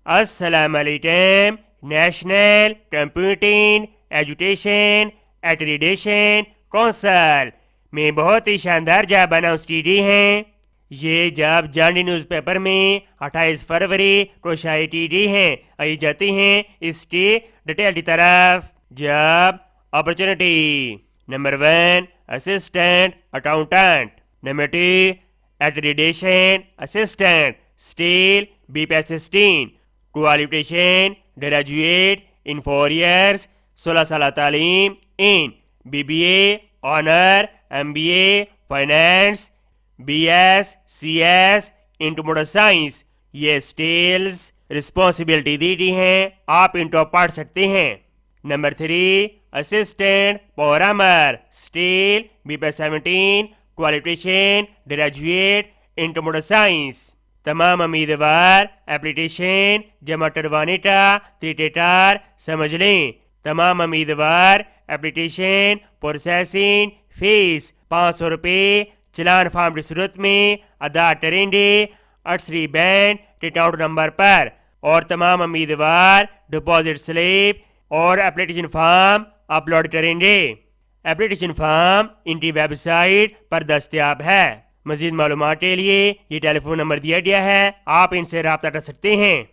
अस्सलामुअलैकुम। National computing education accreditation council में बहुत ही शानदार जॉब अनाउंस की गई है। ये जॉब जानी न्यूज़पेपर में 28 फरवरी को शाये की गई है। आई जाती हैं इसकी डिटेल की तरफ। Job opportunity number 1 assistant accountant, number 2 accreditation assistant स्टील B16, qualification graduate in 4 years, 16 साल तालीम in BBA honour MBA finance BS CS in computer science. ये स्किल्स रिस्पॉन्सिबिलिटी दी गई हैं, आप इनको पढ़ सकते हैं। नंबर 3 असिस्टेंट प्रोग्रामर स्टील B17, qualification graduate in computer science. तमाम उम्मीदवार एप्लीकेशन जमा करवाने का तरीक़ेकार समझ लें। तमाम उम्मीदवार एप्लीकेशन प्रोसेसिंग फीस 500 रुपये चलान फॉर्म की सूरत में अदा करेंगे 8वीं बैंक के अकाउंट नंबर पर, और तमाम उम्मीदवार डिपॉजिट स्लिप और एप्लीकेशन फॉर्म अपलोड करेंगे। एप्लीकेशन फॉर्म इनकी वेबसाइट पर दस्तयाब है। मज़ीद मालूमात के लिए ये टेलीफोन नंबर दिया गया है, आप इनसे रब्ता कर सकते हैं।